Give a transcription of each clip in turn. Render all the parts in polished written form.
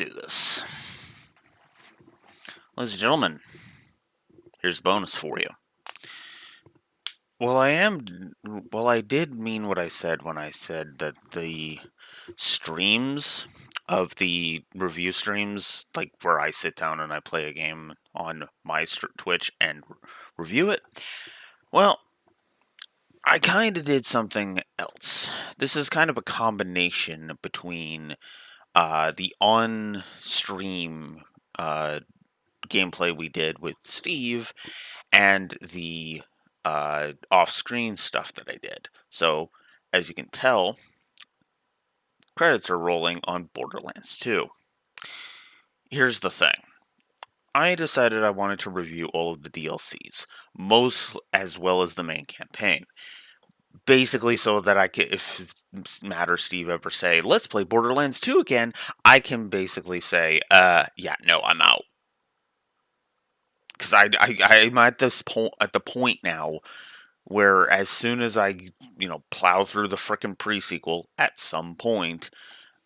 do this. Ladies and gentlemen, here's a bonus for you. Well, I did mean what I said when I said that the streams of the review streams, like where I sit down and I play a game on my Twitch and review it, well, I kind of did something else. This is kind of a combination between the on stream gameplay we did with Steve and the off-screen stuff that I did. So, as you can tell, credits are rolling on Borderlands 2. Here's the thing. I decided I wanted to review all of the DLCs, most as well as the main campaign. Basically, so that I could, if Matt or Steve ever say, let's play Borderlands 2 again, I can basically say, yeah, no, I'm out. Because I'm at this point, at the point now where as soon as I, plow through the frickin' pre-sequel at some point,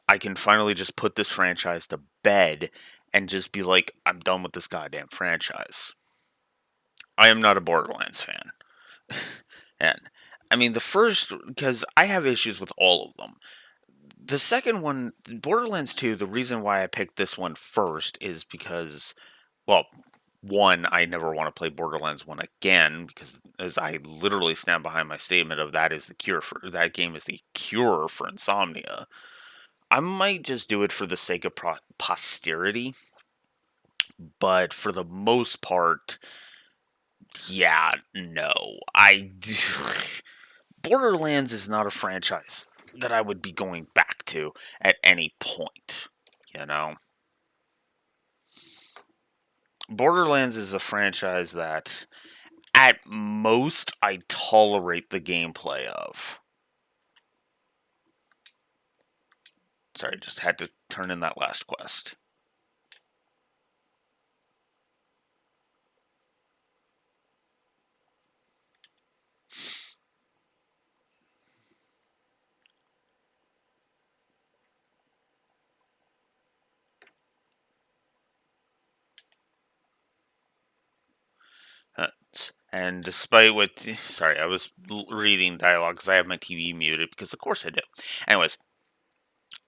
I can finally just put this franchise to bed and just be like, I'm done with this goddamn franchise. I am not a Borderlands fan. And, I mean, the first, because I have issues with all of them. The second one, Borderlands 2, the reason why I picked this one first is because, well, one, I never want to play Borderlands 1 again because, as I literally stand behind my statement of that game is the cure for insomnia. I might just do it for the sake of posterity, but for the most part, yeah, no. Borderlands is not a franchise that I would be going back to at any point, you know? Borderlands is a franchise that, at most, I tolerate the gameplay of. Sorry, just had to turn in that last quest. And despite what, sorry, I was reading dialogue because I have my TV muted because of course I do. Anyways,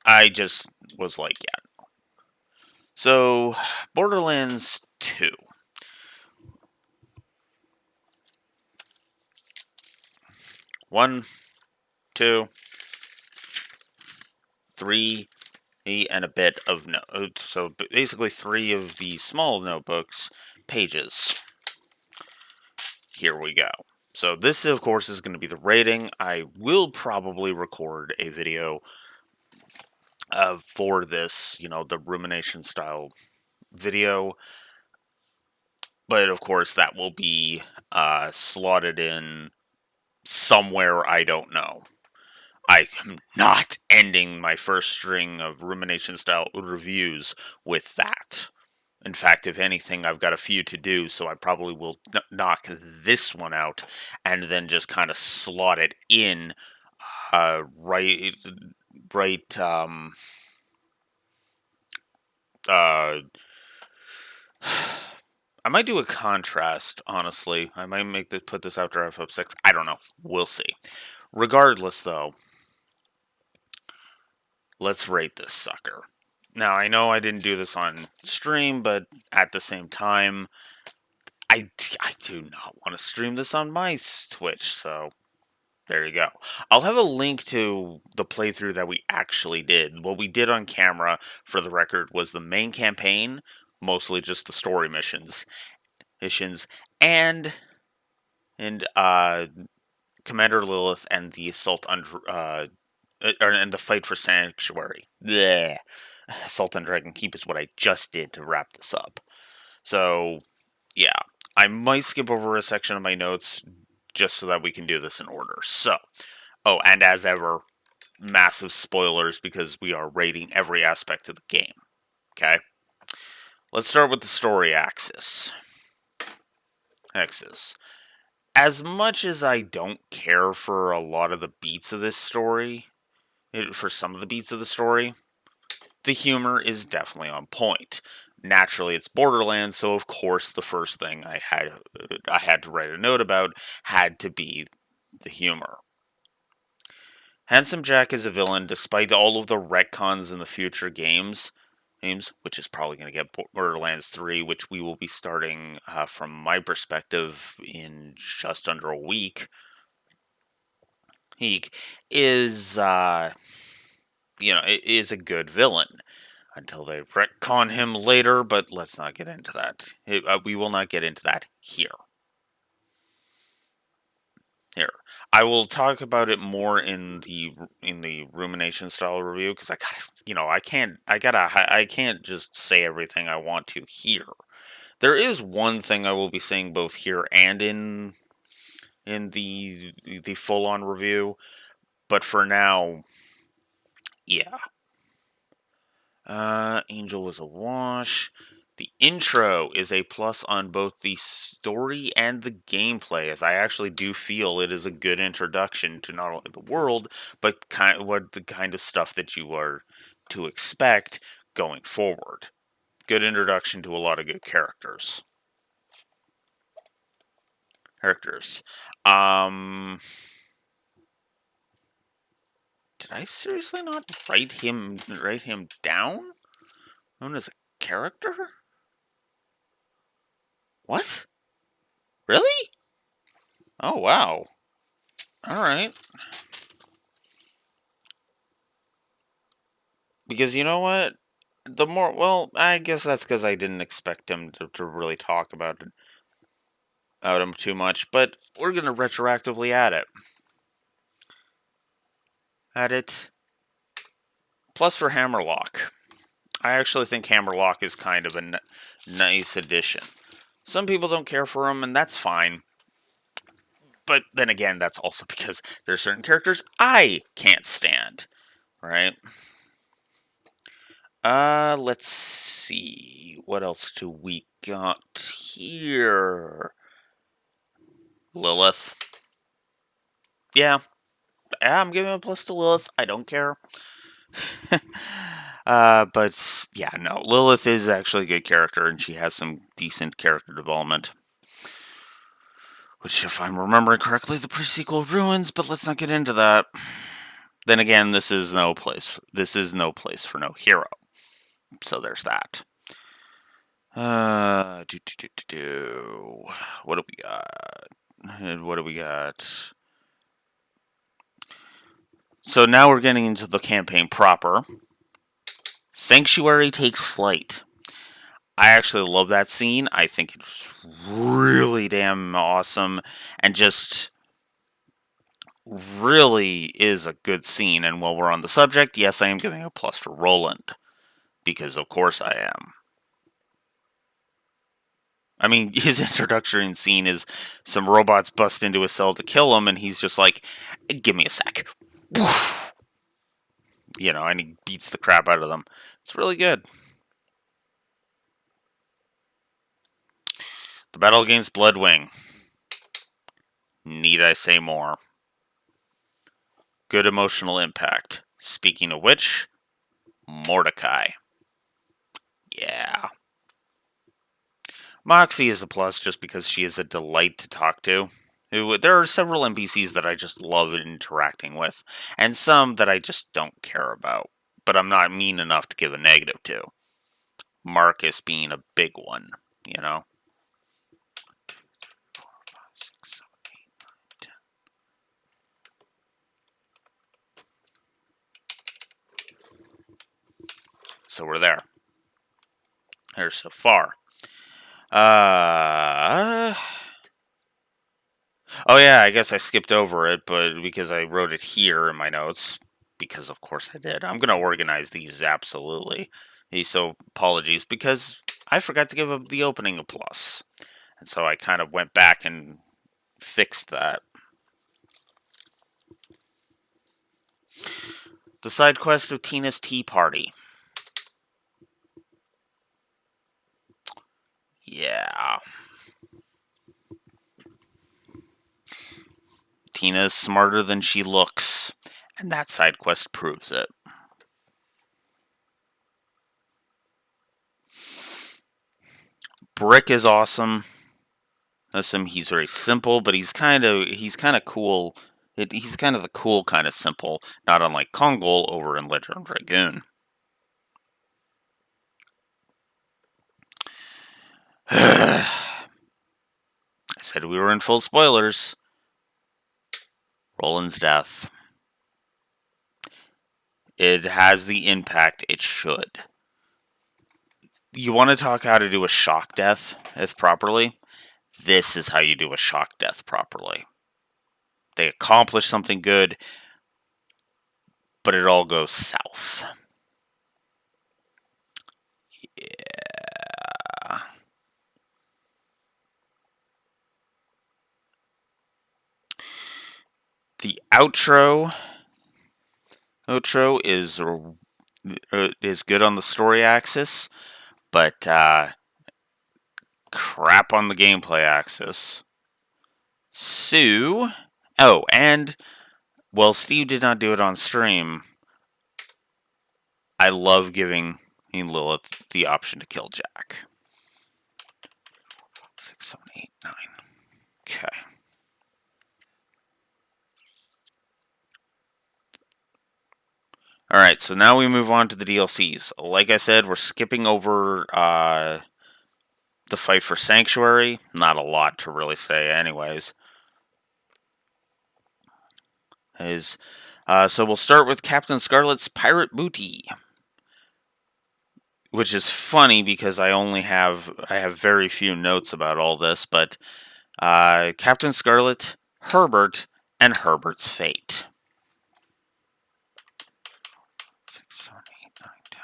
I just was like, yeah. So, Borderlands 2. 1, 2, 3, and a bit of notes. So basically 3 of the small notebooks pages. Here we go. So this, of course, is going to be the rating. I will probably record a video for this, the rumination style video. But of course, that will be slotted in somewhere I don't know. I am not ending my first string of rumination style reviews with that. In fact, if anything, I've got a few to do, so I probably will knock this one out and then just kind of slot it in right uh I might do a contrast, honestly. I might put this after FF6. I don't know. We'll see. Regardless, though, let's rate this sucker. Now, I know I didn't do this on stream, but at the same time, I do not want to stream this on my Twitch, so there you go. I'll have a link to the playthrough that we actually did. What we did on camera, for the record, was the main campaign, mostly just the story missions, and Commander Lilith and the assault on and the fight for Sanctuary. Blech. Assault on Dragon Keep is what I just did to wrap this up. So, yeah, I might skip over a section of my notes just so that we can do this in order. So, oh, and as ever, massive spoilers because we are rating every aspect of the game. Okay? Let's start with the story axis. As much as I don't care for a lot of the beats of this story, for some of the beats of the story, The humor is definitely on point. Naturally, it's Borderlands, so of course the first thing I had to write a note about had to be the humor. Handsome Jack is a villain despite all of the retcons in the future games, which is probably going to get Borderlands 3, which we will be starting from my perspective in just under a week. He is, is a good villain until they retcon him later, but let's not get into that. We will not get into that here. Here, I will talk about it more in the rumination style review because I got I can't just say everything I want to here. There is one thing I will be saying both here and in the full on review, but for now, yeah. Angel was a wash. The intro is a plus on both the story and the gameplay, as I actually do feel it is a good introduction to not only the world, but the kind of stuff that you are to expect going forward. Good introduction to a lot of good characters. Um, did I seriously not write him down? Known as a character? What? Really? Oh wow. All right. Because you know what? I guess that's because I didn't expect him to really talk about him too much. But we're gonna retroactively add it. Add it. Plus for Hammerlock. I actually think Hammerlock is kind of a nice addition. Some people don't care for him, and that's fine. But then again, that's also because there's certain characters I can't stand. Right? Let's see. What else do we got here? Lilith. Yeah, I'm giving a plus to Lilith. I don't care. But yeah, no, Lilith is actually a good character, and she has some decent character development. Which, if I'm remembering correctly, the pre-sequel ruins. But let's not get into that. Then again, this is no place. This is no place for no hero. So there's that. What do we got? What do we got? So now we're getting into the campaign proper. Sanctuary takes flight. I actually love that scene. I think it's really damn awesome and just really is a good scene. And while we're on the subject, yes, I am giving a plus for Roland. Because of course I am. I mean, his introductory scene is some robots bust into a cell to kill him, and he's just like, give me a sec. And he beats the crap out of them. It's really good. The battle against Bloodwing. Need I say more? Good emotional impact. Speaking of which, Mordecai. Yeah. Moxie is a plus just because she is a delight to talk to. There are several NPCs that I just love interacting with, and some that I just don't care about, but I'm not mean enough to give a negative to. Marcus being a big one, you know? So we're there. There's so far. Oh yeah, I guess I skipped over it, but because I wrote it here in my notes, because of course I did. I'm gonna organize these absolutely. So apologies because I forgot to give the opening a plus, and so I kind of went back and fixed that. The side quest of Tina's Tea Party. Yeah. Tina is smarter than she looks, and that side quest proves it. Brick is awesome. He's very simple, but he's kind of cool. He's kind of the cool kind of simple, not unlike Kongol over in Legend of Dragoon. I said we were in full spoilers. Roland's death. It has the impact it should. You want to talk how to do a shock death if properly? This is how you do a shock death properly. They accomplish something good, but it all goes south. Yeah. The outro is good on the story axis, but crap on the gameplay axis. So, and well, Steve did not do it on stream. I love giving Lilith the option to kill Jack. 6, 7, 8, 9. Okay. Alright, so now we move on to the DLCs. Like I said, we're skipping over the fight for Sanctuary. Not a lot to really say anyways. So we'll start with Captain Scarlet's Pirate Booty. Which is funny because I have very few notes about all this, but Captain Scarlet, Herbert, and Herbert's fate. 6, 7, 8, 9, 10.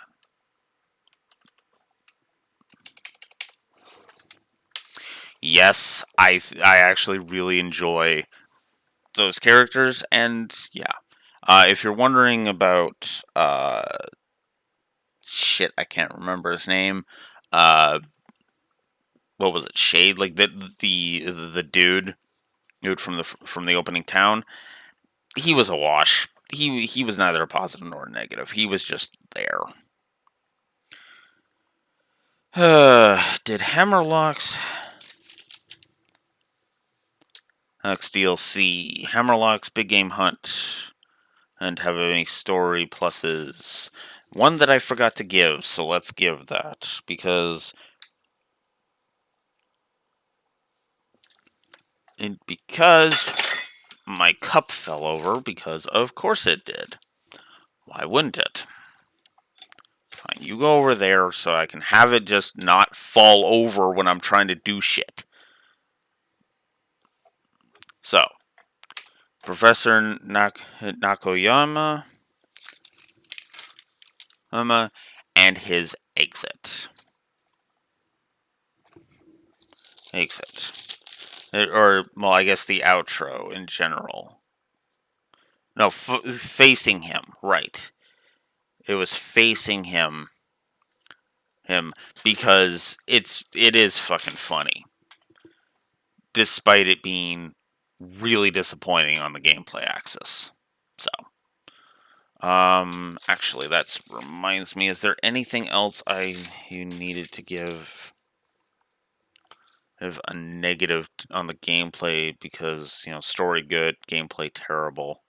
Yes, I actually really enjoy those characters, and yeah. If you're wondering about shit, I can't remember his name. What was it? Shade, like the dude from the opening town. He was a wash. He was neither a positive nor a negative. He was just there. Did Hammerlock's DLC Hammerlock's Big Game Hunt and have any story pluses? One that I forgot to give, so let's give that because my cup fell over because of course it did. Why wouldn't it? Fine, you go over there so I can have it just not fall over when I'm trying to do shit. So, Professor Nakoyama and his exit. Or, well, I guess the outro in general. No, facing him, right. It was facing him because it is fucking funny. Despite it being really disappointing on the gameplay axis. So, actually, that reminds me. Is there anything else you needed to give a negative on the gameplay because story good, gameplay terrible?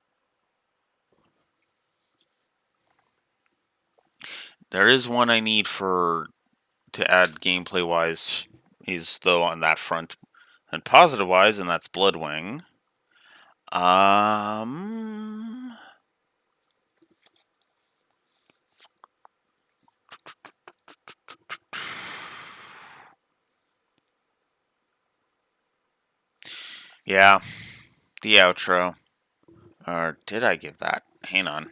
There is one I need to add gameplay wise. He's though on that front, and positive wise, and that's Bloodwing. Yeah, the outro. Or did I give that? Hang on.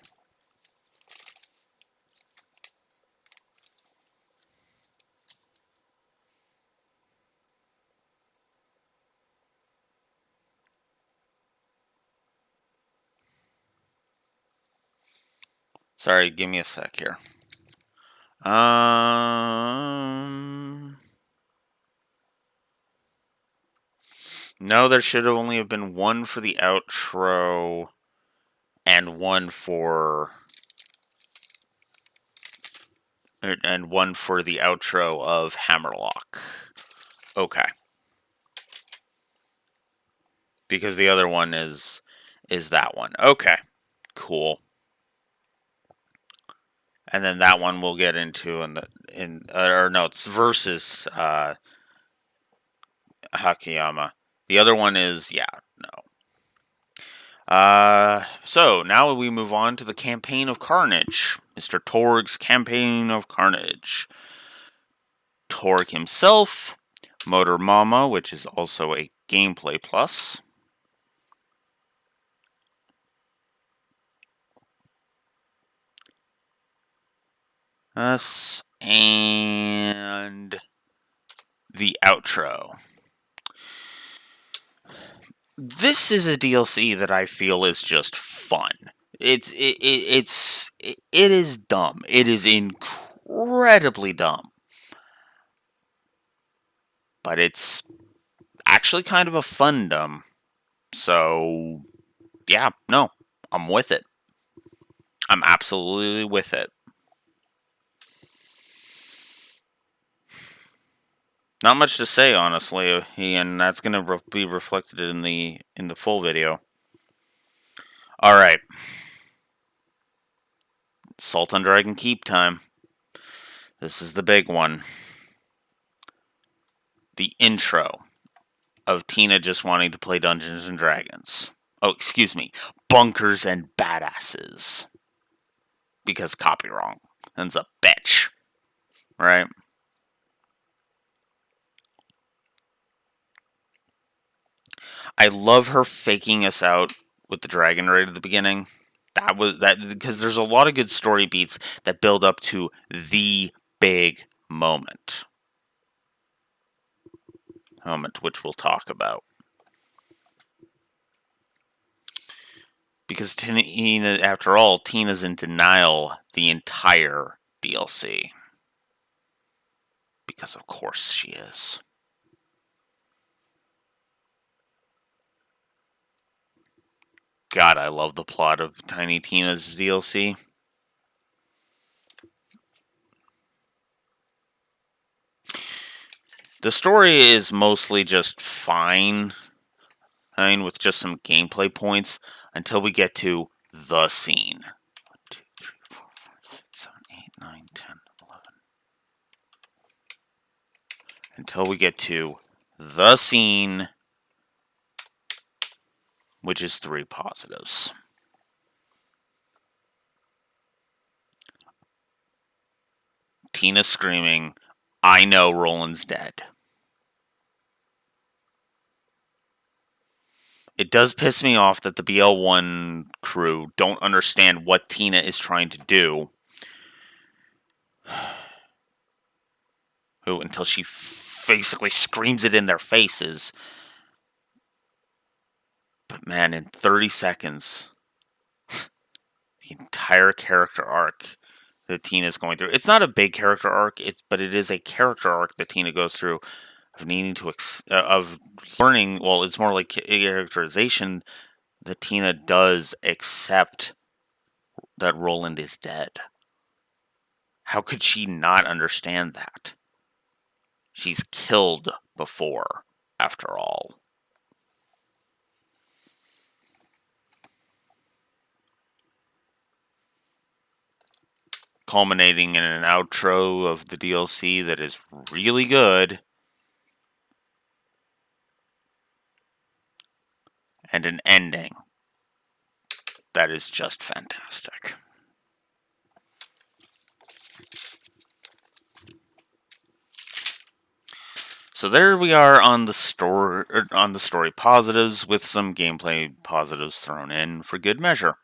Sorry, give me a sec here. No, there should have only have been one for the outro and one for the outro of Hammerlock. Okay. Because the other one is that one. Okay. Cool. And then that one we'll get into or no, it's versus Hakayama. The other one is no. So now we move on to the Campaign of Carnage. Mr. Torg's Campaign of Carnage. Torg himself, Motor Mama, which is also a gameplay plus. Us and the outro. This is a DLC that I feel is just fun. It is dumb. It is incredibly dumb. But it's actually kind of a fun dumb. So yeah, no, I'm with it. I'm absolutely with it. Not much to say, honestly, and that's going to be reflected in the full video. All right, Salt on Dragon Keep time. This is the big one. The intro of Tina just wanting to play Dungeons and Dragons. Oh, excuse me, Bunkers and Badasses. Because copy wrong. And's a bitch, right? I love her faking us out with the dragon right at the beginning. That was that because there's a lot of good story beats that build up to the big moment. Which we'll talk about. Because Tina, after all, Tina's in denial the entire DLC. Because of course she is. God, I love the plot of Tiny Tina's DLC. The story is mostly just fine. I mean, with just some gameplay points until we get to the scene. 1, 2, 3, 4, 5, 6, 7, 8, 9, 10, 11. Until we get to the scene, which is 3 positives. Tina screaming, "I know Roland's dead." It does piss me off that the BL1 crew don't understand what Tina is trying to do. Who, until she basically screams it in their faces. But man, in 30 seconds, the entire character arc that Tina is going through. It's not a big character arc, but it is a character arc that Tina goes through of needing to of learning. Well, it's more like characterization that Tina does accept that Roland is dead. How could she not understand that? She's killed before, after all. Culminating in an outro of the DLC that is really good. And an ending that is just fantastic. So there we are on the story positives with some gameplay positives thrown in for good measure.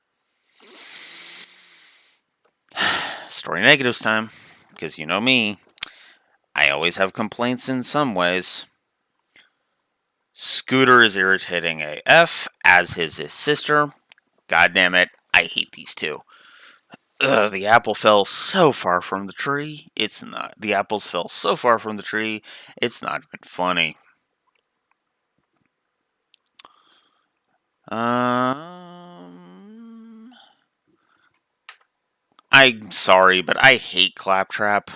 Story negatives time, because you know me, I always have complaints in some ways. Scooter is irritating AF, as is his sister. God damn it, I hate these two. The apple fell so far from the tree, it's not. The apples fell so far from the tree, it's not even funny. I'm sorry, but I hate Claptrap.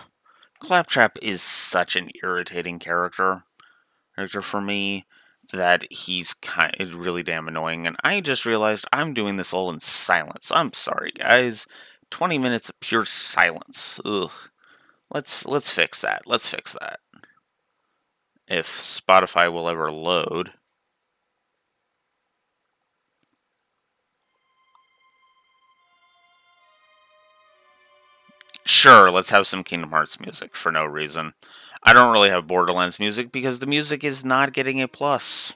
Claptrap is such an irritating character. character for me that he's kind of really damn annoying, and I just realized I'm doing this all in silence. I'm sorry, guys. 20 minutes of pure silence. Ugh. Let's fix that. Let's fix that. If Spotify will ever load. Sure, let's have some Kingdom Hearts music for no reason. I don't really have Borderlands music because the music is not getting a plus.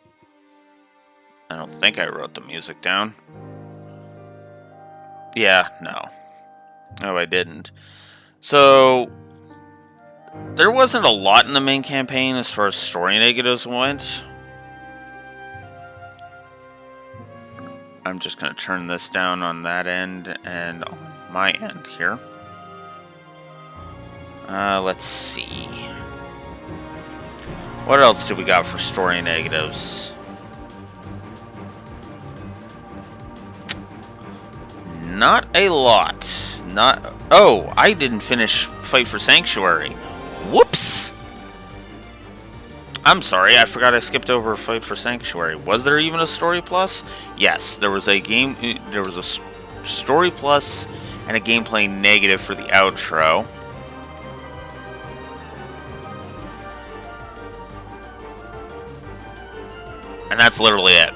I don't think I wrote the music down. Yeah, no. No, I didn't. So, there wasn't a lot in the main campaign as far as story negatives went. I'm just going to turn this down on that end and on my end here. Let's see. What else do we got for story negatives? Not a lot. Not. Oh, I didn't finish Fight for Sanctuary. Whoops! I'm sorry, I forgot I skipped over Fight for Sanctuary. Was there even a story plus? Yes, there was a game. There was a story plus and a gameplay negative for the outro. And that's literally it.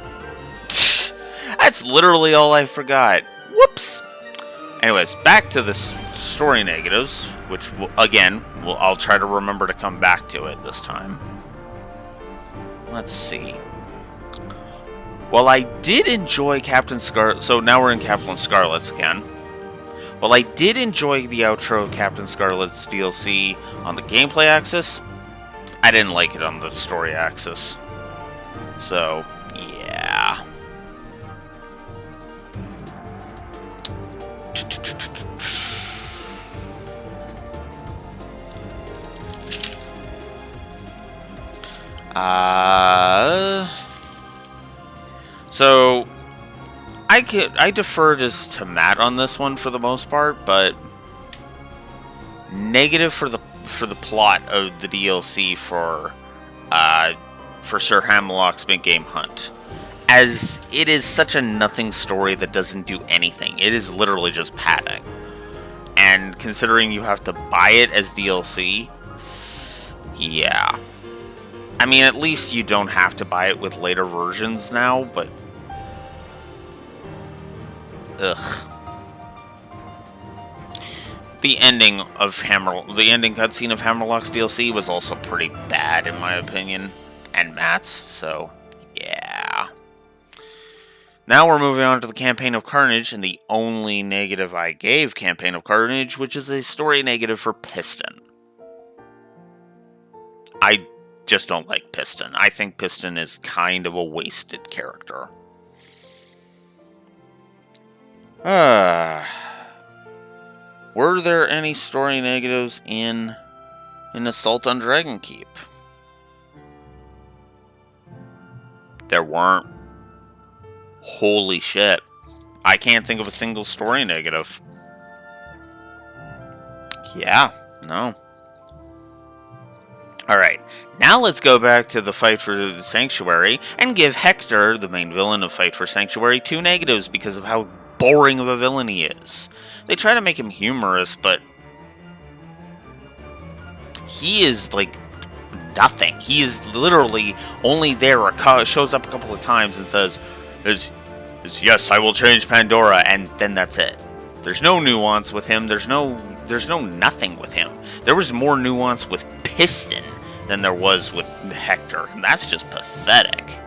That's literally all I forgot. Whoops! Anyways, back to the story negatives, which, again, I'll try to remember to come back to it this time. Let's see. Well, I did enjoy Captain Scarlet. So now we're in Captain Scarlet's again. Well, I did enjoy the outro of Captain Scarlet's DLC on the gameplay axis. I didn't like it on the story axis. So, yeah. So I defer just to Matt on this one for the most part, but negative for the plot of the DLC for Sir Hammerlock's mid-game hunt, as it is such a nothing story that doesn't do anything. It is literally just padding, and considering you have to buy it as DLC, yeah. I mean, at least you don't have to buy it with later versions now, but ugh. The ending cutscene of Hammerlock's DLC was also pretty bad, in my opinion, and Matt's, so yeah. Now we're moving on to the Campaign of Carnage, and the only negative I gave Campaign of Carnage, which is a story negative for Piston. I just don't like Piston. I think Piston is kind of a wasted character. Were there any story negatives in Assault on Dragon Keep? There weren't. Holy shit. I can't think of a single story negative. Yeah, no. Alright, now let's go back to the Fight for the Sanctuary and give Hector, the main villain of Fight for Sanctuary, 2 negatives because of how boring of a villain he is. They try to make him humorous, but he is like nothing. He is literally only there, shows up a couple of times and says, yes, I will change Pandora, and then that's it. There's no nuance with him. There's no nothing with him. There was more nuance with Piston than there was with Hector, and that's just pathetic.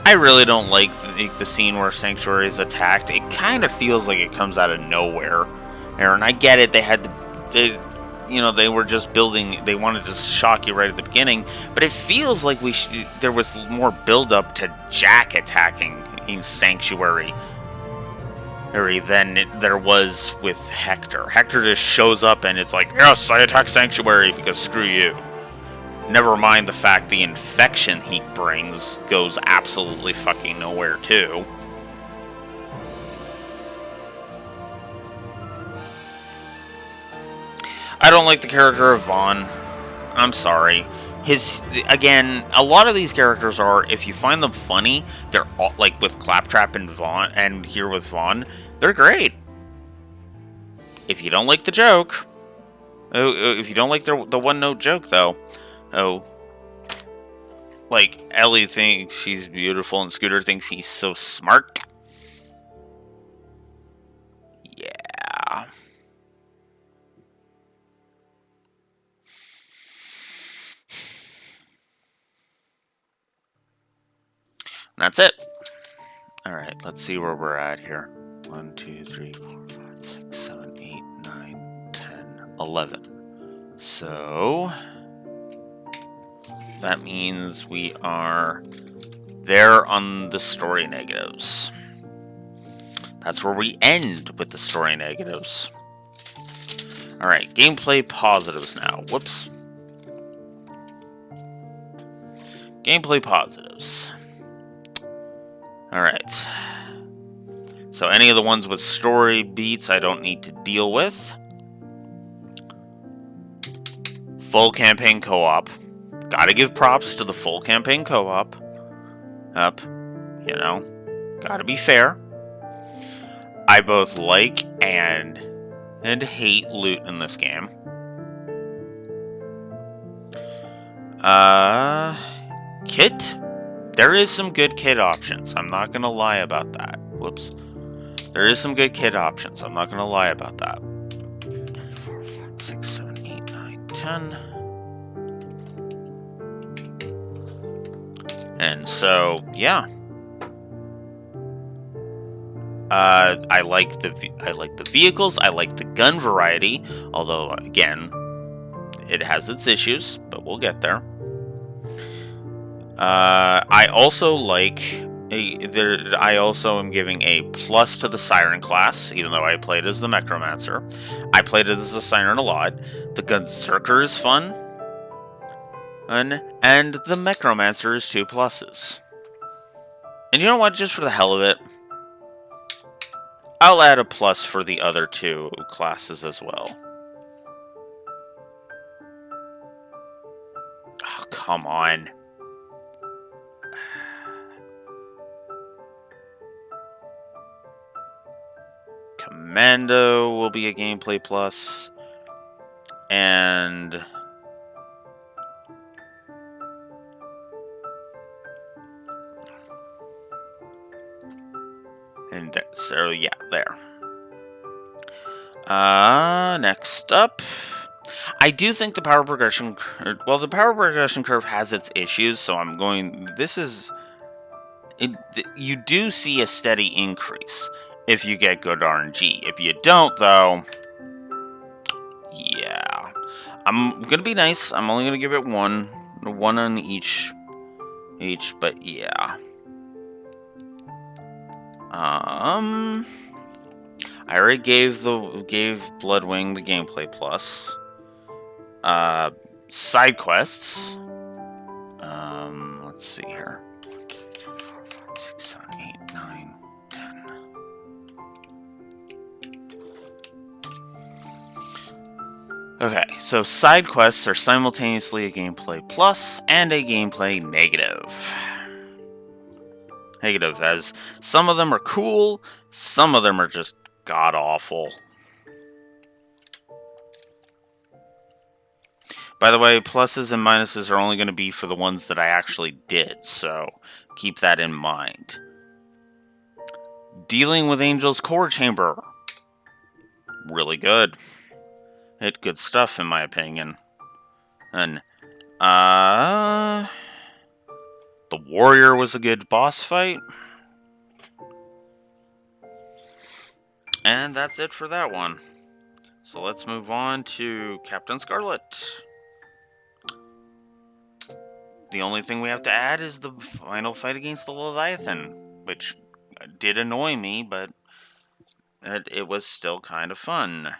I really don't like the scene where Sanctuary is attacked. It kind of feels like it comes out of nowhere. Aaron, I get it. They were just building. They wanted to shock you right at the beginning, but it feels like there was more build-up to Jack attacking in Sanctuary than there was with Hector. Hector just shows up and it's like, yes, I attack Sanctuary because screw you. Never mind the fact the infection he brings goes absolutely fucking nowhere too. I don't like the character of Vaughn. I'm sorry. Again, a lot of these characters are, if you find them funny, they're all, like with Claptrap and Vaughn, and here with Vaughn, they're great. If you don't like the joke, if you don't like the one note joke though, oh, like Ellie thinks she's beautiful and Scooter thinks he's so smart. Yeah. And that's it. Alright, let's see where we're at here. 1, 2, 3, 4, 5, 6, 7, 8, 9, 10, 11. So that means we are there on the story negatives. That's where we end with the story negatives. Alright, gameplay positives now. Whoops. Gameplay positives. Alright. So any of the ones with story beats I don't need to deal with. Full campaign co-op. Gotta give props to the full campaign co-op. You know, gotta be fair. I both like and hate loot in this game. Kit? There is some good kit options. I'm not gonna lie about that. Whoops. There is some good kit options. I'm not gonna lie about that. 4, 5, 6, 7, 8, 9, 10. And so, yeah. I like the vehicles. I like the gun variety. Although, again, it has its issues, but we'll get there. I also like. I also am giving a plus to the Siren class, even though I played as the Necromancer. I played as a Siren a lot. The Gunzerker is fun. And the Necromancer is 2 pluses. And you know what? Just for the hell of it, I'll add a plus for the other 2 classes as well. Oh, come on. Commando will be a gameplay plus. And so yeah, there. Next up, I do think the power progression. Well, the power progression curve has its issues, so I'm going. This is. You do see a steady increase if you get good RNG. If you don't, though, yeah, I'm gonna be nice. I'm only gonna give it one on each. But yeah. I already gave Bloodwing the gameplay plus. Side quests. Let's see here. 4, 5, 6, 7, 8, 9, 10. Okay, so side quests are simultaneously a gameplay plus and a gameplay negative. Negative, as some of them are cool, some of them are just god-awful. By the way, pluses and minuses are only going to be for the ones that I actually did, so keep that in mind. Dealing with Angel's Core Chamber. Really good. Good stuff, in my opinion. And, the Warrior was a good boss fight. And that's it for that one. So let's move on to Captain Scarlet. The only thing we have to add is the final fight against the Leviathan, which did annoy me, but it was still kind of fun.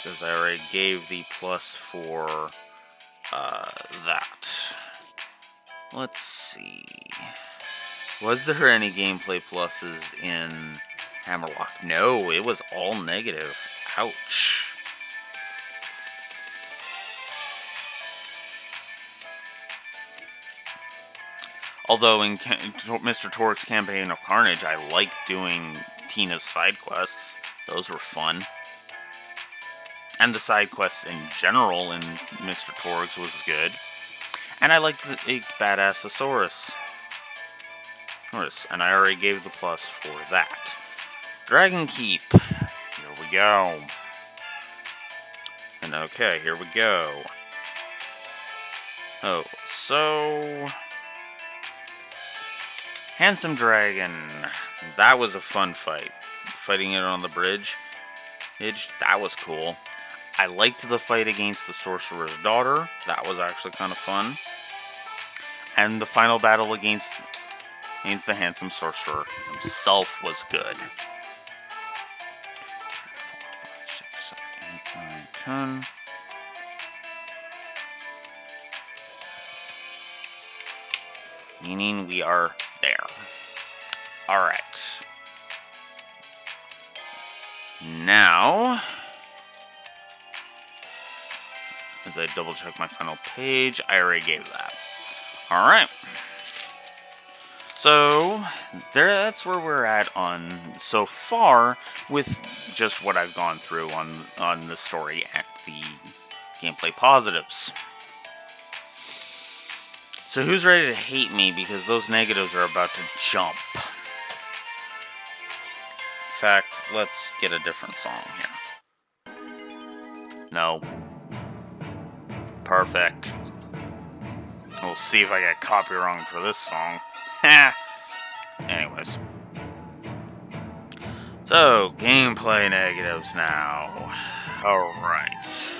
Because I already gave the plus for that. Let's see. Was there any gameplay pluses in Hammerlock? No, it was all negative. Ouch. Although in Mr. Torque's Campaign of Carnage, I liked doing Tina's side quests. Those were fun. And the side quests in general in Mr. Torque's was good. And I liked the badass Thesaurus. And I already gave the plus for that. Dragon Keep. Here we go. And okay, here we go. Oh, so... Handsome Dragon. That was a fun fight. Fighting it on the bridge. That was cool. I liked the fight against the Sorcerer's Daughter. That was actually kind of fun. And the final battle against the Handsome Sorcerer himself was good. 6, 7, 8, 9, 10. Meaning we are there. Alright. Now, as I double check my final page, I already gave that. Alright. So, that's where we're at on so far with just what I've gone through on the story and the gameplay positives. So who's ready to hate me because those negatives are about to jump? In fact, let's get a different song here. No. Perfect. We'll see if I get copyrighted for this song. Ha! Anyways. So, gameplay negatives now. Alright.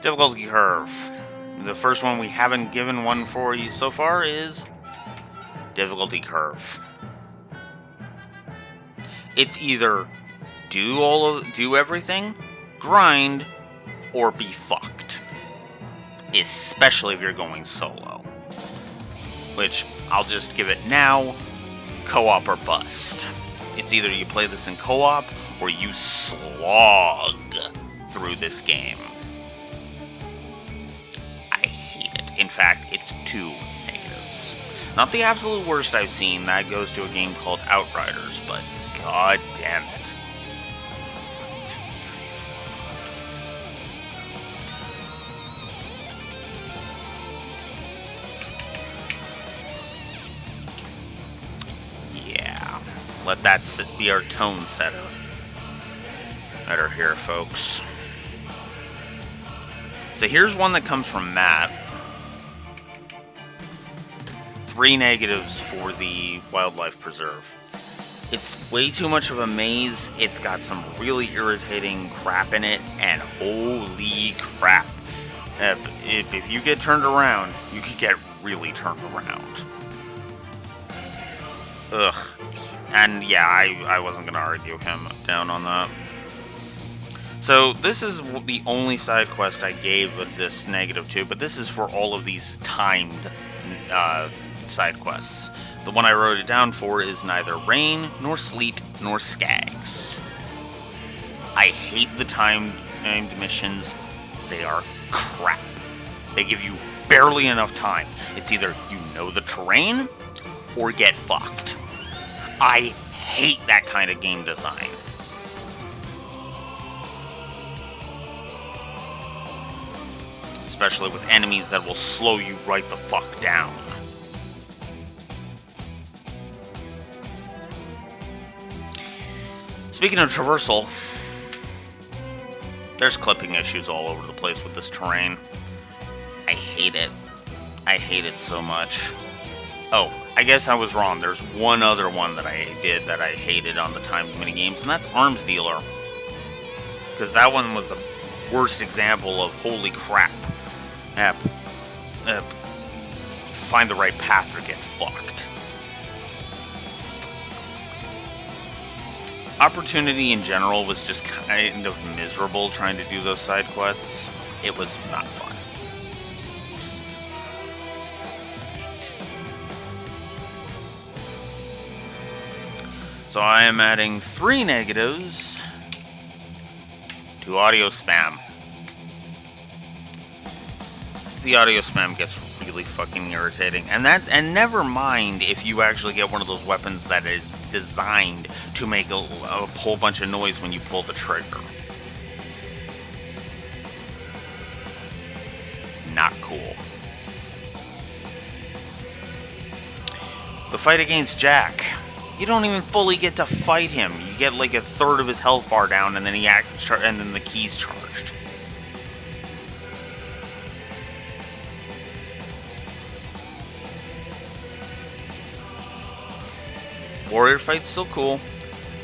Difficulty curve. The first one we haven't given one for you so far is difficulty curve. It's either do everything, grind, or be fucked. Especially if you're going solo. Which, I'll just give it now, co-op or bust. It's either you play this in co-op, or you slog through this game. In fact, it's 2 negatives. Not the absolute worst I've seen, that goes to a game called Outriders, but god damn it. Yeah, let that be our tone setter. Better here, folks. So here's one that comes from Matt. 3 negatives for the wildlife preserve. It's way too much of a maze. It's got some really irritating crap in it, and holy crap. If you get turned around, you could get really turned around. Ugh. And yeah, I wasn't going to argue him down on that. So this is the only side quest I gave with this negative to, but this is for all of these timed side quests. The one I wrote it down for is neither rain, nor sleet, nor skags. I hate the timed missions. They are crap. They give you barely enough time. It's either you know the terrain, or get fucked. I hate that kind of game design. Especially with enemies that will slow you right the fuck down. Speaking of traversal, there's clipping issues all over the place with this terrain. I hate it. I hate it so much. Oh, I guess I was wrong. There's one other one that I did that I hated on the timed minigames, and that's Arms Dealer. Because that one was the worst example of holy crap. Find the right path or get fucked. Opportunity in general was just kind of miserable trying to do those side quests. It was not fun. So I am adding 3 negatives to audio spam. the audio spam gets really fucking irritating. And never mind if you actually get one of those weapons that is designed to make a whole bunch of noise when you pull the trigger. Not cool. The fight against Jack. You don't even fully get to fight him. You get like a third of his health bar down, and then and then the key's charged. Warrior fight's still cool.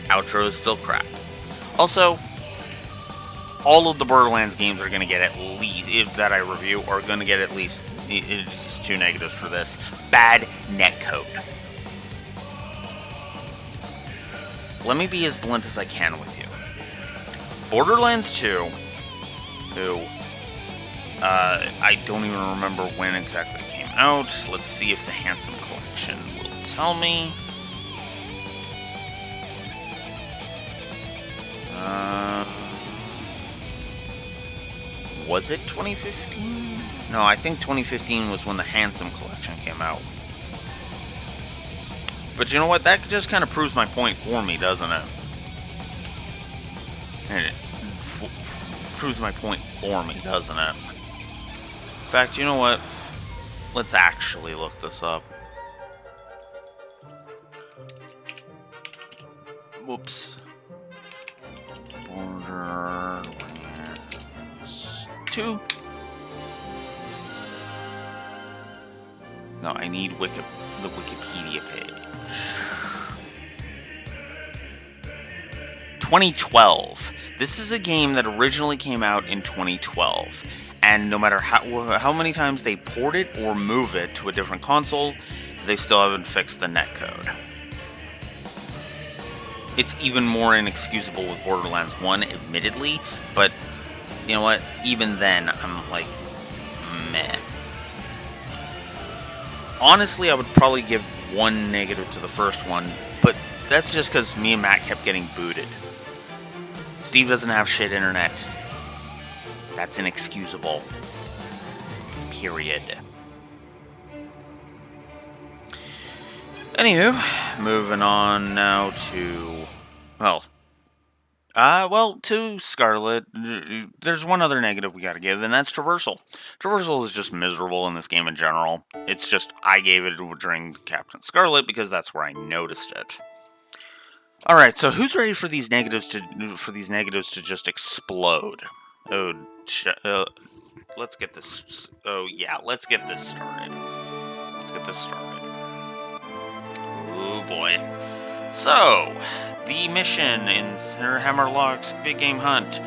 Outro is still crap. Also, all of the Borderlands games are going to get at least, that I review, are going to get at least, it's 2 negatives for this. Bad netcode. Let me be as blunt as I can with you. Borderlands 2, I don't even remember when exactly it came out. Let's see if the Handsome Collection will tell me. Was it 2015? No, I think 2015 was when the Handsome Collection came out. But you know what? That just kind of proves my point for me, doesn't it? And it proves my point for me, doesn't it? In fact, you know what? Let's actually look this up. Whoops. Borderlands 2. No, I need the Wikipedia page. 2012. This is a game that originally came out in 2012. And no matter how many times they port it or move it to a different console, they still haven't fixed the netcode. It's even more inexcusable with Borderlands 1, admittedly, but you know what? Even then, I'm like, meh. Honestly, I would probably give 1 negative to the first one, but that's just because me and Matt kept getting booted. Steve doesn't have shit internet. That's inexcusable. Period. Anywho, moving on now to, to Scarlet. There's one other negative we gotta give, and that's traversal. Traversal is just miserable in this game in general. It's just, I gave it during Captain Scarlet because that's where I noticed it. Alright, so who's ready for these negatives to just explode? Let's get this, let's get this started. Oh boy. So, the mission in Sir Hammerlock's Big Game Hunt,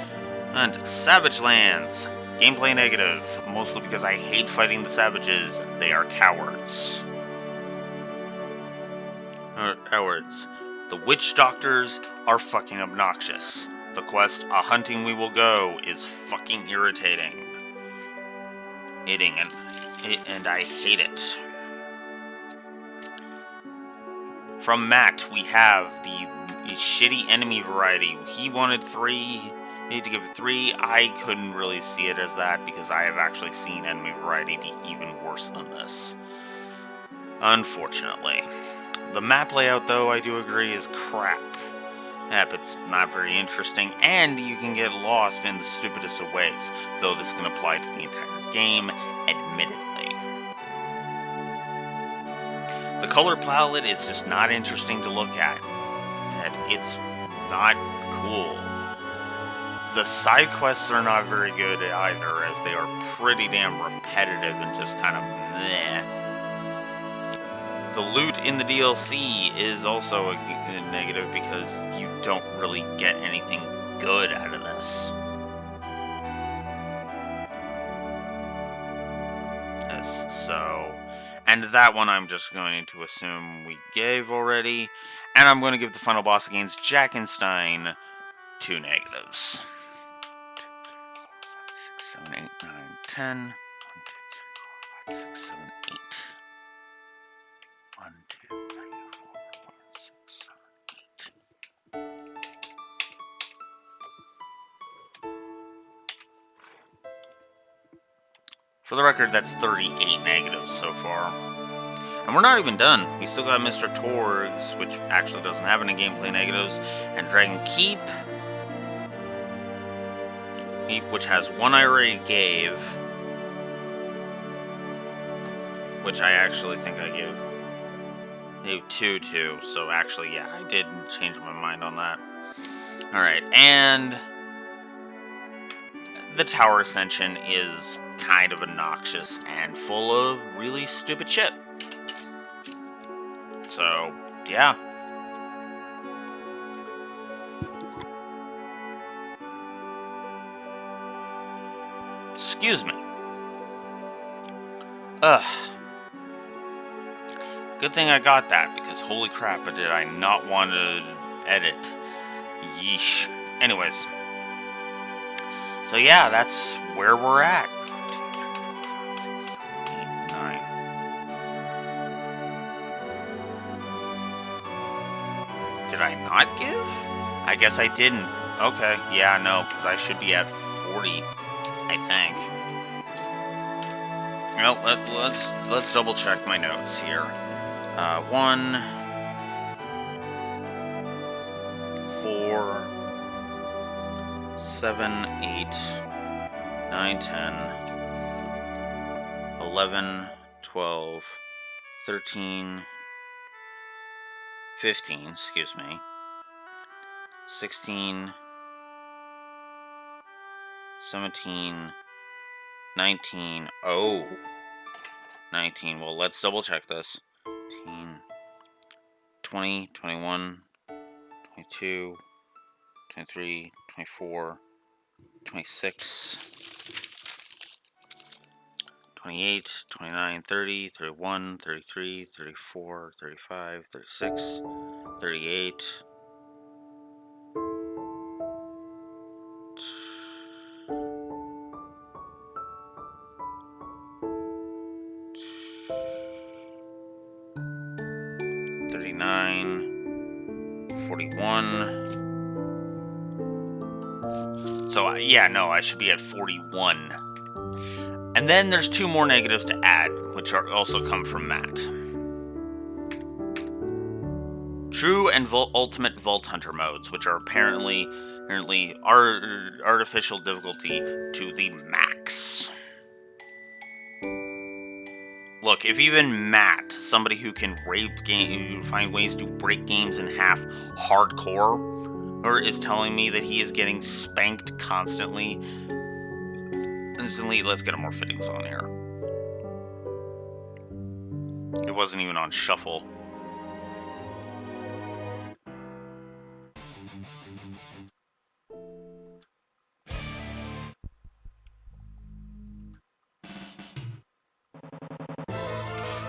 Savage Lands. Gameplay negative, mostly because I hate fighting the savages. They are cowards. The witch doctors are fucking obnoxious. The quest, A Hunting We Will Go, is fucking irritating. And I hate it. From Matt, we have the shitty enemy variety. He wanted 3. He had to give it 3. I couldn't really see it as that because I have actually seen enemy variety be even worse than this. Unfortunately. The map layout, though, I do agree, is crap. Yep, it's not very interesting, and you can get lost in the stupidest of ways, though this can apply to the entire game, admittedly. The color palette is just not interesting to look at. It's not cool. The side quests are not very good either, as they are pretty damn repetitive and just kind of meh. The loot in the DLC is also a negative because you don't really get anything good out of this. And that one I'm just going to assume we gave already. And I'm going to give the final boss against Jackenstein 2 negatives. 6, 7, 8, 9, 10. 1, 2, 3, 4, 5, 6, 7, 8. 1, 2, 3, 4, 5, 6, 7, 8. For the record, that's 38 negatives so far. And we're not even done. We still got Mr. Torgs, which actually doesn't have any gameplay negatives, and Dragon Keep, which has one I already gave, which I actually think I gave two to, so actually, yeah, I did change my mind on that. Alright, and the Tower Ascension is kind of obnoxious and full of really stupid shit. So, yeah. Excuse me. Ugh. Good thing I got that, because holy crap, did I not want to edit. Yeesh. Anyways. So yeah, that's where we're at. 8, 9. Did I not give? I guess I didn't. Okay, yeah, no, because I should be at 40, I think. Well, let's double check my notes here. 1, 4, 7, 8, 9, 10, 11, 12, 13, 15, excuse me, 16, 17, 19, oh, 19, well, let's double check this. 19, 20, 21, 22, 23, 24, 26, 28, 29, 30, 31, 33, 34, 35, 36, 38, 39, 41. So, yeah, no, I should be at 41. And then there's 2 more negatives to add, which are also come from Matt. True and Ultimate Vault Hunter modes, which are apparently artificial difficulty to the max. Look, if even Matt, somebody who can find ways to break games in half hardcore, or is telling me that he is getting spanked constantly, instantly, let's get a more fitting song here. It wasn't even on shuffle.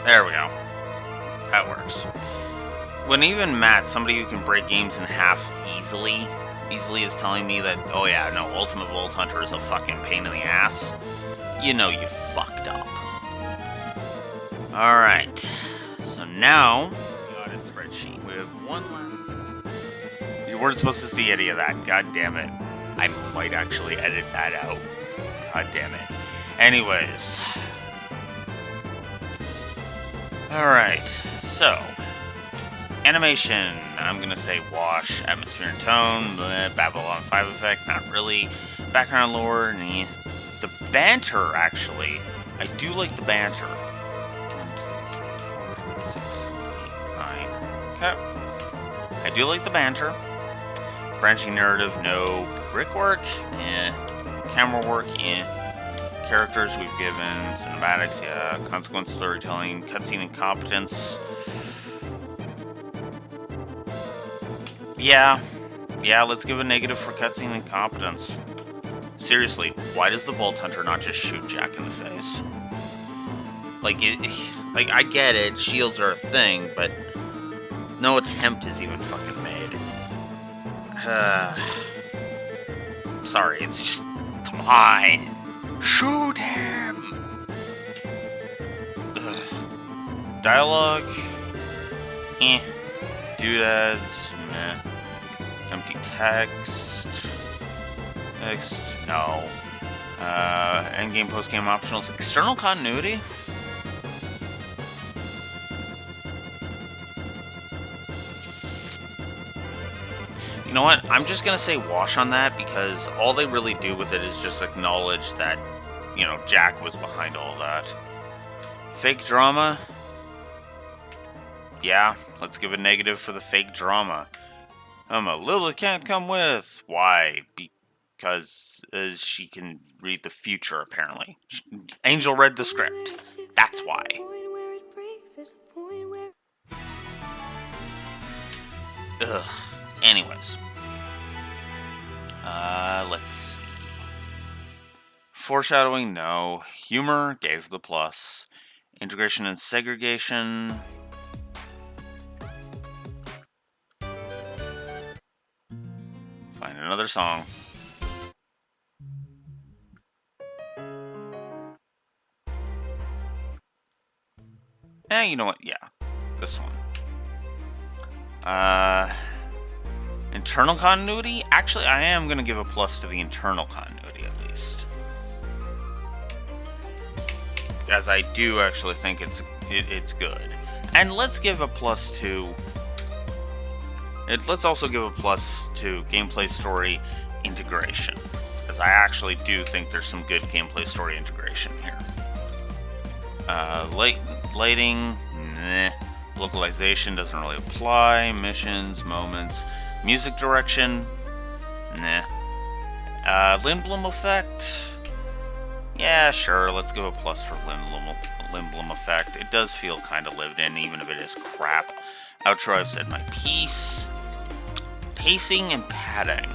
There we go. That works. When even Matt, somebody who can break games in half easily is telling me that, oh yeah, no, Ultimate Vault Hunter is a fucking pain in the ass, you know you fucked up. Alright. So now, the audit spreadsheet. We have one last. You weren't supposed to see any of that. God damn it. I might actually edit that out. God damn it. Anyways. Alright, so animation, I'm gonna say wash, atmosphere and tone, Babylon 5 effect, not really, background lore, the banter, actually, I do like the banter. 1, 2, 3, 4, 5, 6, 7, 8, 9, okay, I do like the banter. Branching narrative, no. Brickwork, camera work, characters we've given, cinematics, yeah, consequence storytelling, cutscene incompetence. Yeah, let's give a negative for cutscene incompetence. Seriously, why does the Vault Hunter not just shoot Jack in the face? Like, I get it, shields are a thing, but no attempt is even fucking made. Sorry, it's just, come on. Shoot him! Ugh. Dialogue? Doodads? Meh. Empty text? No. Endgame, postgame optionals. External continuity? You know what? I'm just going to say wash on that because all they really do with it is just acknowledge that, you know, Jack was behind all that. Fake drama? Yeah, let's give a negative for the fake drama. Lilith can't come with. Why? Because she can read the future, apparently. Angel read the script. That's why. Ugh. Anyways. Let's see. Foreshadowing, no. Humor, gave the plus. Integration and segregation. Find another song. You know what? Yeah. This one. Internal continuity? Actually, I am going to give a plus to the internal continuity, at least. As I do actually think it's good. And let's give a plus to... let's also give a plus to gameplay story integration. As I actually do think there's some good gameplay story integration here. Lighting, nah. Localization doesn't really apply. Missions, moments. Music direction, nah. Lindblom effect, yeah, sure, let's give a plus for Lindblom effect. It does feel kind of lived in, even if it is crap. Outro, I've said my piece. Pacing and padding.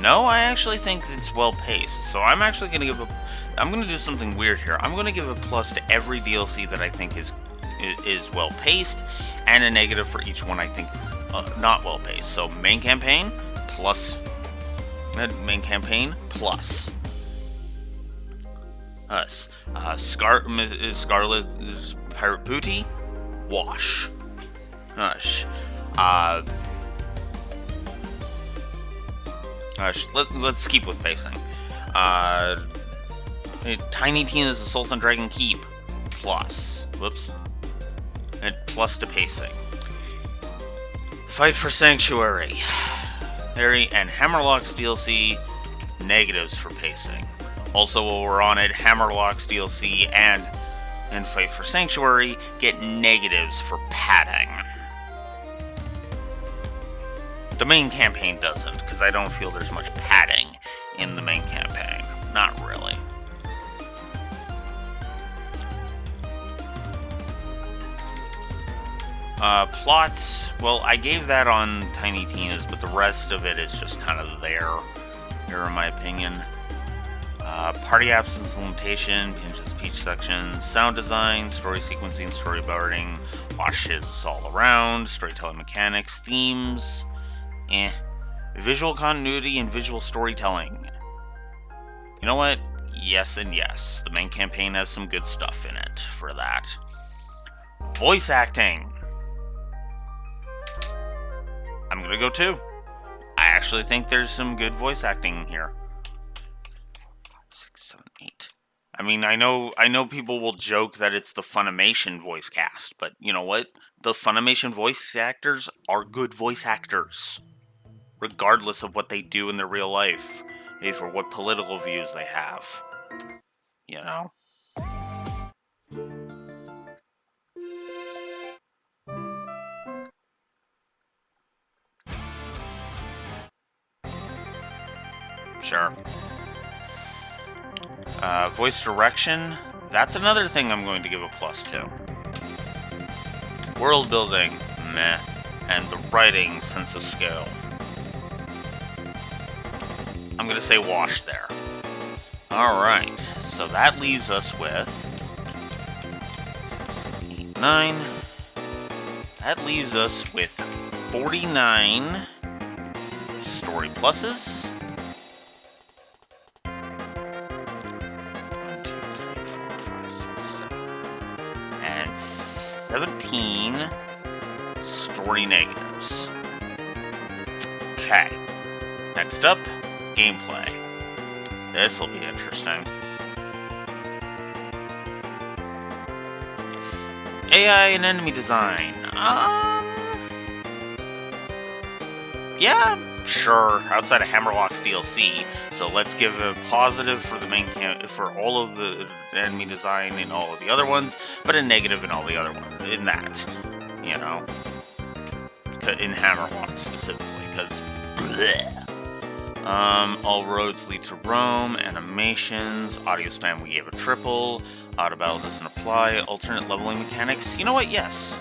No, I actually think it's well paced. So I'm actually going to I'm going to do something weird here. I'm going to give a plus to every DLC that I think is well paced, and a negative for each one I think not well paced. So main campaign plus. Us. Scarlet's Pirate Booty. Wash. Hush. Let's keep with pacing. Tiny Tina's Assault on Dragon Keep. Plus. Whoops. And plus to pacing. Fight for Sanctuary. And Hammerlock's DLC, negatives for pacing. Also, while we're on it, Hammerlock's DLC and Fight for Sanctuary get negatives for padding. The main campaign doesn't, because I don't feel there's much padding in the main campaign. Not really. Plot, well, I gave that on Tiny Tina's, but the rest of it is just kind of there in my opinion. Party absence limitation, Pinch's Peach sections, sound design, story sequencing, storyboarding, washes all around, storytelling mechanics, themes, visual continuity and visual storytelling. You know what? Yes and yes. The main campaign has some good stuff in it for that. Voice acting. I'm gonna go 2. I actually think there's some good voice acting here. 4, 5, 6, 7, 8. I mean, I know people will joke that it's the Funimation voice cast, but you know what? The Funimation voice actors are good voice actors, regardless of what they do in their real life, or what political views they have. You know? Sure. Voice direction, that's another thing I'm going to give a plus to. World building, meh. And the writing, sense of scale. I'm going to say wash there. Alright, so that leaves us with 6, 7, 8, 9. That leaves us with 49 story pluses. 1, 2, 3, 4, 5, 6, 7. And 17 story negatives. Okay. Next up, gameplay. This'll be interesting. AI and enemy design. Yeah, sure. Outside of Hammerlock's DLC, so let's give a positive for the main for all of the enemy design in all of the other ones, but a negative in all the other ones. In that, you know, in Hammerlock specifically, because. All roads lead to Rome. Animations. Audio spam we gave a triple. Auto battle doesn't apply. Alternate leveling mechanics. You know what? Yes.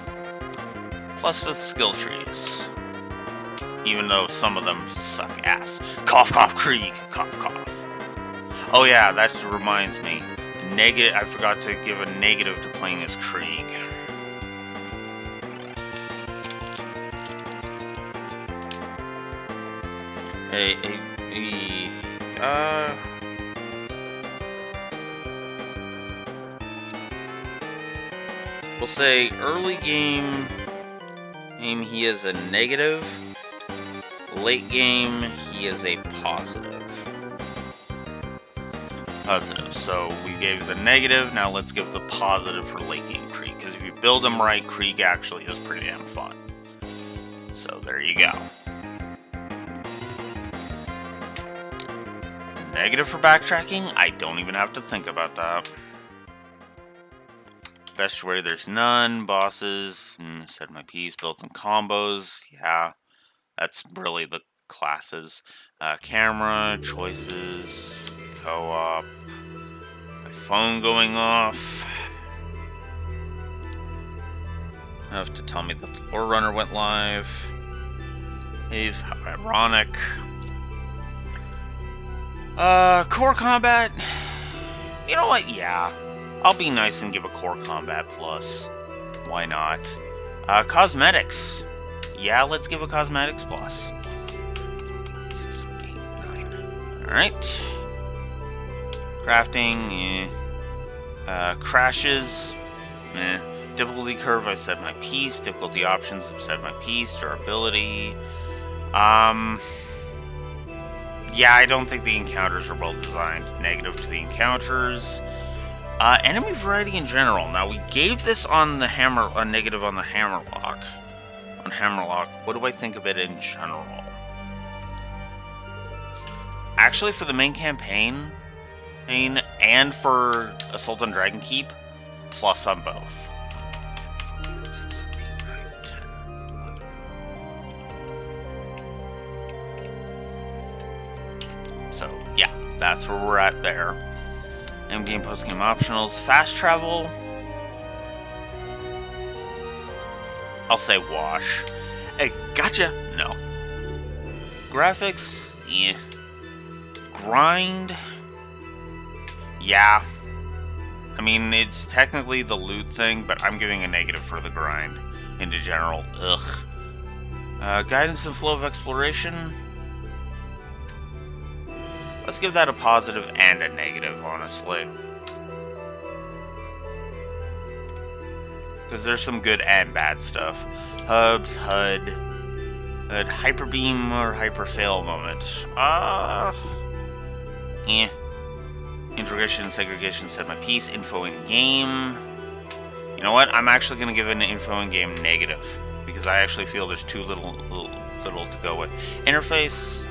Plus the skill trees. Even though some of them suck ass. Cough, cough, Krieg. Cough, cough. Oh yeah, that reminds me. I forgot to give a negative to playing as Krieg. We'll say early game he is a negative. Late game he is a positive. So we gave the negative, now let's give the positive for late game Krieg, because if you build him right, Krieg actually is pretty damn fun. So there you go. Negative for backtracking? I don't even have to think about that. Best way, there's none. Bosses, said my piece. Built-in combos, yeah. That's really the classes. Camera, choices, co-op. My phone going off. Enough to tell me that the lore runner went live. How ironic. Core combat. You know what? Yeah. I'll be nice and give a core combat plus. Why not? Cosmetics. Yeah, let's give a cosmetics plus. 6, 8, 9. Alright. Crafting, crashes, difficulty curve, I said my piece. Difficulty options, I've said my piece. Durability. Yeah, I don't think the encounters are well designed. Negative to the encounters. Enemy variety in general. Now, we gave this on the a negative on the Hammerlock. On Hammerlock, what do I think of it in general? Actually, for the main campaign, and for Assault on Dragon Keep, plus on both. 6, 7, 8, 9, 10, 11. So, yeah, that's where we're at there. Game, post-game optionals. Fast travel. I'll say wash. Hey, gotcha! No. Graphics? Yeah. Grind? Yeah. I mean, it's technically the loot thing, but I'm giving a negative for the grind into general. Ugh. Guidance and flow of exploration. Let's give that a positive and a negative, honestly. Because there's some good and bad stuff. Hubs, HUD, Hyper Beam or Hyper Fail moment. Integration and segregation, said my piece. Info in game. You know what? I'm actually going to give an info in game negative. Because I actually feel there's too little to go with. Interface.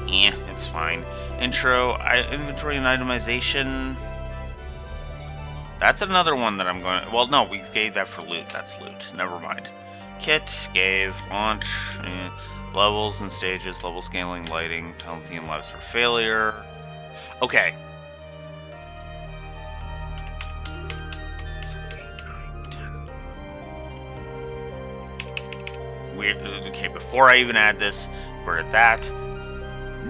It's fine. Intro, inventory and itemization. That's another one that I'm going to... Well, no, we gave that for loot. That's loot. Never mind. Kit, gave, launch, levels and stages, level scaling, lighting, penalty and lives for failure. Okay. 7, 8, 9, 10. Weird. Okay, before I even add this, we're at that.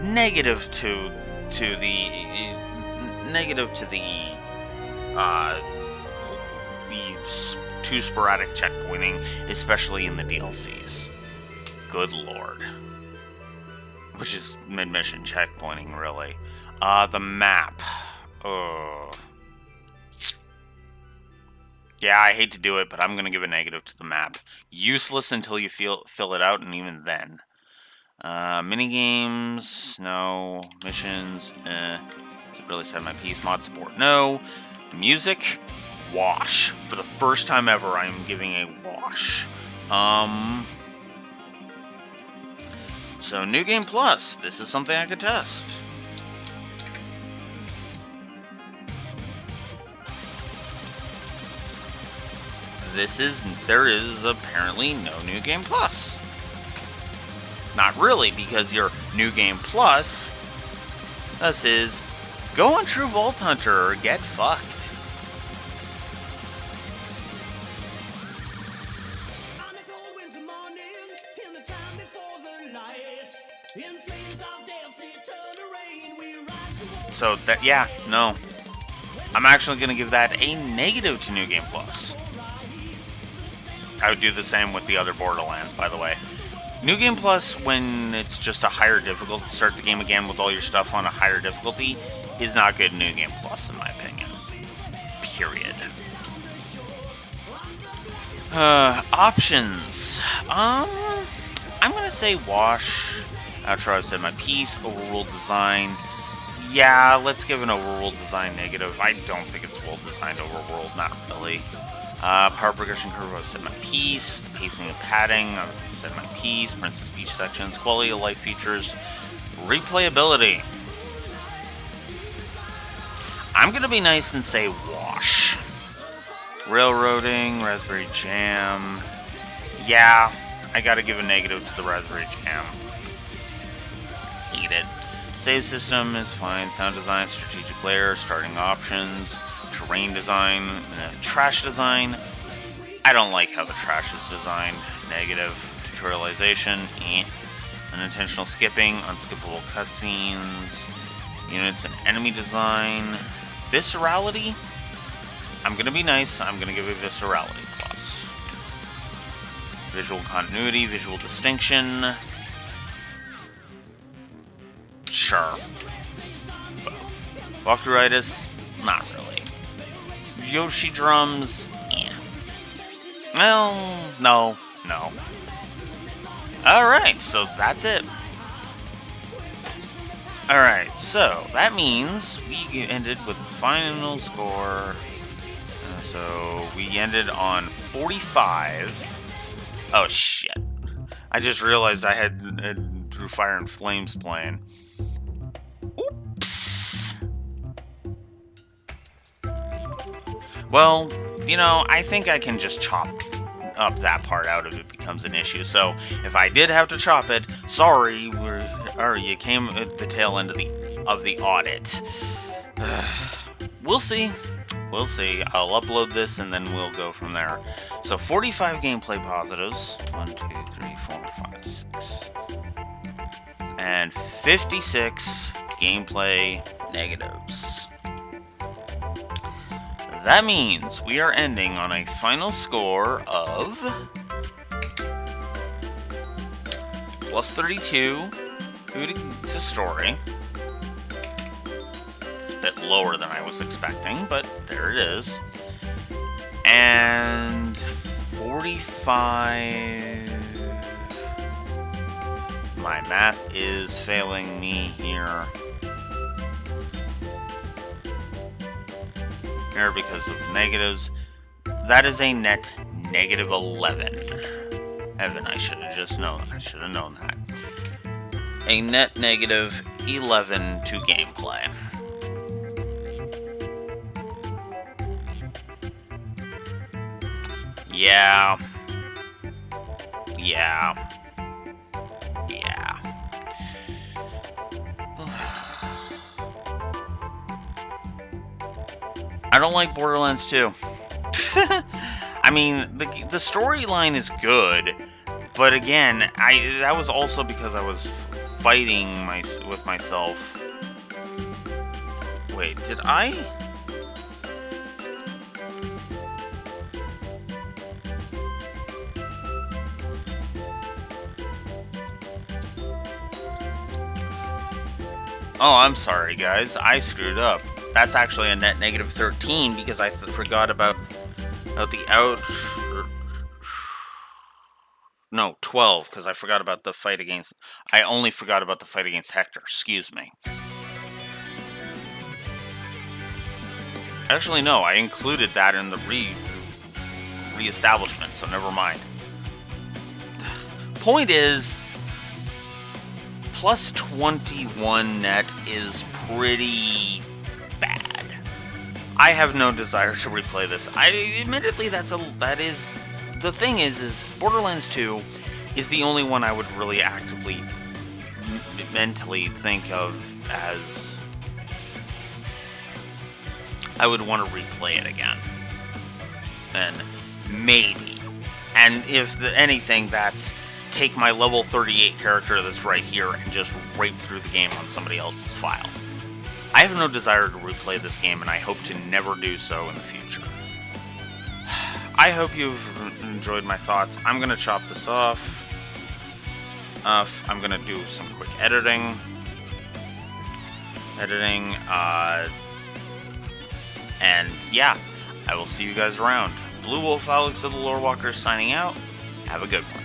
Negative to the too sporadic checkpointing, especially in the DLCs. Good lord. Which is mid-mission checkpointing, really. The map. Ugh. Yeah, I hate to do it, but I'm gonna give a negative to the map. Useless until you fill it out, and even then. Mini games, no. Missions, Does it really set my piece? Mod support, no. Music, wash. For the first time ever, I am giving a wash. So New Game Plus. This is something I could test. There is apparently no New Game Plus. Not really, because your New Game Plus, this is, go on True Vault Hunter or get fucked. So that, yeah, no. I'm actually going to give that a negative to New Game Plus. I would do the same with the other Borderlands, by the way. New Game Plus, when it's just a higher difficulty, start the game again with all your stuff on a higher difficulty, is not good New Game Plus, in my opinion. Period. Options. I'm gonna say wash. After I've said my piece, overruled design. Yeah, let's give an overworld design negative. I don't think it's well designed overworld, not really. Power progression curve, I've said my piece. The pacing and padding, I've said my piece. Princess Beach sections, quality of life features, replayability. I'm gonna be nice and say wash. Railroading, Raspberry Jam. Yeah, I gotta give a negative to the Raspberry Jam. Eat it. Save system is fine. Sound design, strategic layer, starting options, terrain design, trash design. I don't like how the trash is designed. Negative. Tutorialization, unintentional skipping, unskippable cutscenes, units and enemy design. Viscerality? I'm gonna be nice. I'm gonna give it viscerality plus. Visual continuity, visual distinction. Sure. Walkthroughitis? Not really. Yoshi drums? Yeah. Well, no. Alright, so that's it. Alright, so that means we ended with the final score. So we ended on 45. Oh shit. I just realized I had Through Fire and Flames playing. Oops. Well, I think I can just chop up that part out if it becomes an issue. So if I did have to chop it, sorry, you came at the tail end of the audit. We'll see. I'll upload this and then we'll go from there. So 45 gameplay positives. 1, 2, 3, 4, 5, 6. And 56 gameplay negatives. That means we are ending on a final score of plus 32 to story. It's a bit lower than I was expecting, but there it is. And 45. My math is failing me here. Because of negatives. That is a net negative 11. Evan, I should have just known. I should have known that. A net negative 11 to gameplay. Yeah. I don't like Borderlands 2. I mean, the storyline is good, but again, that was also because I was fighting with myself. Wait, did I? Oh, I'm sorry, guys. I screwed up. That's actually a net negative 13 because I forgot about the No, 12, because I forgot about the fight against... I only forgot about the fight against Hector, excuse me. Actually, no, I included that in the re-establishment, so never mind. Point is, plus 21 net is pretty bad. I have no desire to replay this. Admittedly, that is the thing is Borderlands 2 is the only one I would really actively mentally think of as I would want to replay it again. And maybe. And if anything, that's take my level 38 character that's right here and just rape through the game on somebody else's file. I have no desire to replay this game, and I hope to never do so in the future. I hope you've enjoyed my thoughts. I'm going to chop this off. I'm going to do some quick editing. And yeah, I will see you guys around. Blue Wolf Alex of the Lore Walkers signing out. Have a good one.